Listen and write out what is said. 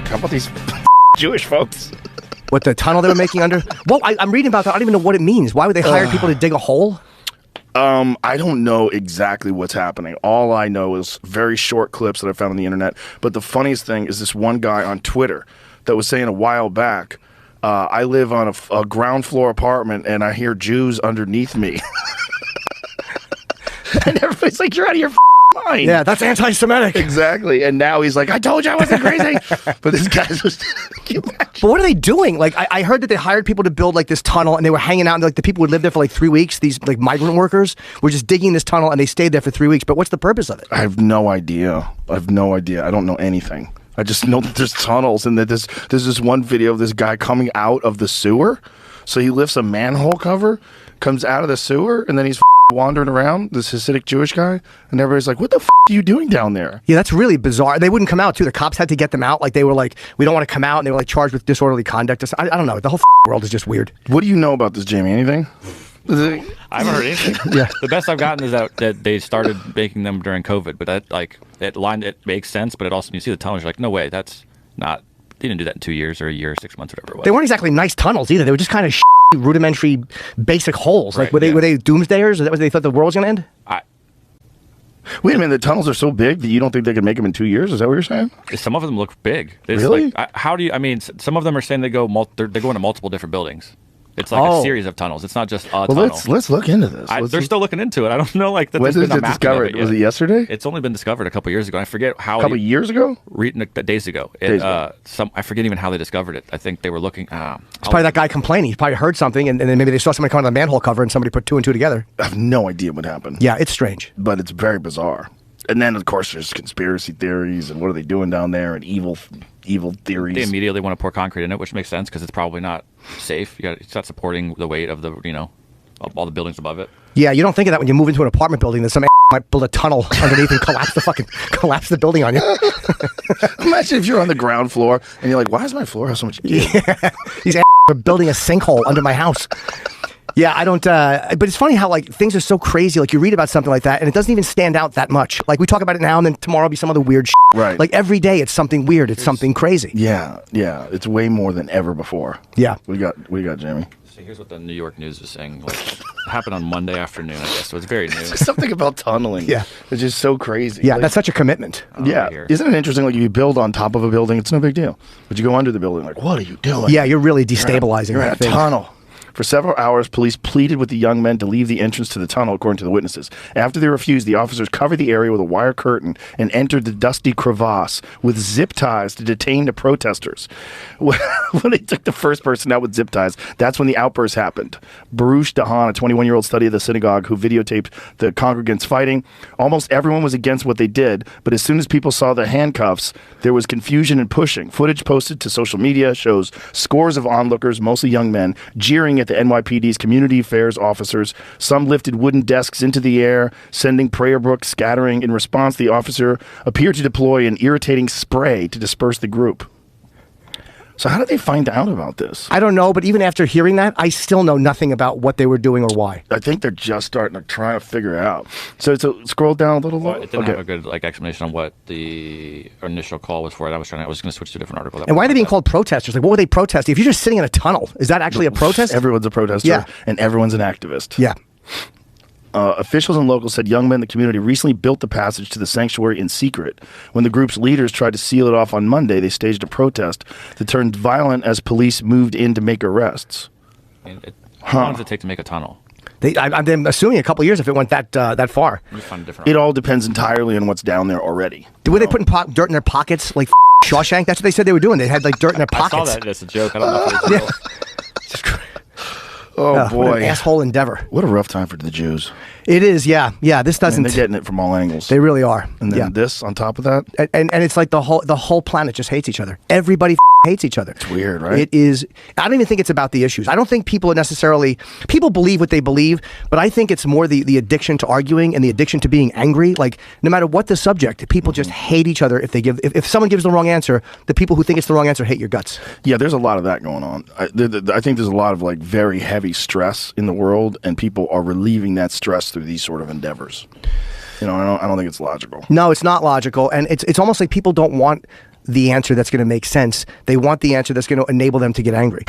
How about these Jewish folks? What, the tunnel they were making under? Well, I'm reading about that. I don't even know what it means. Why would they hire people to dig a hole? I don't know exactly what's happening. All I know is very short clips that I found on the internet. But the funniest thing is this one guy on Twitter that was saying a while back, I live on a ground floor apartment and I hear Jews underneath me. And everybody's like, you're out of your mind. Yeah, that's anti-Semitic. Exactly. And now he's like, I told you I wasn't crazy. But this guy's just... But what are they doing? Like, I heard that they hired people to build like this tunnel, and they were hanging out, and like the people who lived there for like 3 weeks, these like migrant workers were just digging this tunnel, and they stayed there for 3 weeks. But what's the purpose of it? I have no idea. I don't know anything. I just know that there's tunnels, and that there's this one video of this guy coming out of the sewer. So he lifts a manhole cover, comes out of the sewer, and then he's wandering around, this Hasidic Jewish guy, and everybody's like, what the are you doing down there? Yeah, that's really bizarre. They wouldn't come out, too. The cops had to get them out. Like, they were like, we don't want to come out, and they were like charged with disorderly conduct. I don't know. The whole world is just weird. What do you know about this, Jamie? Anything? I haven't heard anything. Yeah. The best I've gotten is that they started making them during COVID, but that, like, it makes sense, but it also, you see the tunnels, you're like, no way, that's not, they didn't do that in 2 years or a year, 6 months, whatever it was. They weren't exactly nice tunnels, either. They were just kind of rudimentary, basic holes. Like, Right, were they doomsdayers? Is that what they thought the world was going to end? Wait a minute, the tunnels are so big that you don't think they could make them in 2 years? Is that what you're saying? Some of them look big. It's really? Like, how do you, I mean, some of them are saying they go they're going to multiple different buildings. It's like a series of tunnels. It's not just a tunnel. Let's look into this. They're still looking into it. I don't know, like, that when there's did been a it mapping discovered? of it yet. Was it yesterday? It's only been discovered a couple years ago. I forget how. A couple years ago? Days ago. I forget even how they discovered it. I think they were looking. It's probably that guy complaining. He probably heard something, and then maybe they saw somebody come out of the manhole cover, and somebody put 2 and 2 together. I have no idea what happened. Yeah, it's strange. But it's very bizarre. And then, of course, there's conspiracy theories and what are they doing down there and evil theories. They immediately want to pour concrete in it, which makes sense because it's probably not safe. It's not supporting the weight of of all the buildings above it. Yeah, you don't think of that when you move into an apartment building that some might build a tunnel underneath and collapse the building on you. Imagine if you're on the ground floor and you're like, why does my floor have so much gear? Yeah, these are building a sinkhole under my house. Yeah, I don't, but it's funny how, like, things are so crazy. Like, you read about something like that, and it doesn't even stand out that much. Like, we talk about it now, and then tomorrow will be some other weird shit. Right. Like, every day it's something weird. It's something crazy. Yeah. It's way more than ever before. Yeah. We got Jamie. So here's what the New York News was saying. Like, it happened on Monday afternoon, I guess, so it's very new. There's something about tunneling. Yeah. It's just so crazy. Yeah, like, that's such a commitment. Yeah. Isn't it interesting? Like, if you build on top of a building, it's no big deal. But you go under the building, like, what are you doing? Yeah, you're really destabilizing You're in a tunnel. For several hours, police pleaded with the young men to leave the entrance to the tunnel, according to the witnesses. After they refused, the officers covered the area with a wire curtain and entered the dusty crevasse with zip ties to detain the protesters. When they took the first person out with zip ties, that's when the outburst happened. Baruch Dahan, a 21-year-old study of the synagogue who videotaped the congregants fighting, almost everyone was against what they did, but as soon as people saw the handcuffs, there was confusion and pushing. Footage posted to social media shows scores of onlookers, mostly young men, jeering at the NYPD's community affairs officers. Some lifted wooden desks into the air, sending prayer books scattering. In response, the officer appeared to deploy an irritating spray to disperse the group. So how did they find out about this? I don't know, but even after hearing that, I still know nothing about what they were doing or why. I think they're just starting to try to figure it out. So scroll down a little. Well, it didn't have a good explanation on what the initial call was for it. I was going to switch to a different article. And why are they being called protesters? Like, what were they protesting? If you're just sitting in a tunnel, is that actually a protest? Everyone's a protester, and everyone's an activist. Yeah. Officials and locals said young men in the community recently built the passage to the sanctuary in secret. When the group's leaders tried to seal it off on Monday, they staged a protest that turned violent as police moved in to make arrests. How long does it take to make a tunnel? I'm assuming a couple of years if it went that far. It all depends entirely on what's down there already. Were they putting dirt in their pockets like Shawshank? That's what they said they were doing. They had like dirt in their pockets. I saw that. It's a joke. I don't know if it was real. Oh, boy. What an asshole endeavor. What a rough time for the Jews. It is, yeah. Yeah, this doesn't... they're getting it from all angles. They really are. And then this on top of that? And it's like the whole planet just hates each other. Everybody hates each other. It's weird, right? It is. I don't even think it's about the issues. I don't think people necessarily... People believe what they believe, but I think it's more the addiction to arguing and the addiction to being angry. Like, no matter what the subject, people just hate each other if they give... If someone gives the wrong answer, the people who think it's the wrong answer hate your guts. Yeah, there's a lot of that going on. I think there's a lot of, like, very heavy stress in the world, and people are relieving that stress through these sort of endeavors. You know, I don't think it's logical. No, it's not logical, and it's almost like people don't want the answer that's going to make sense. They want the answer that's going to enable them to get angry.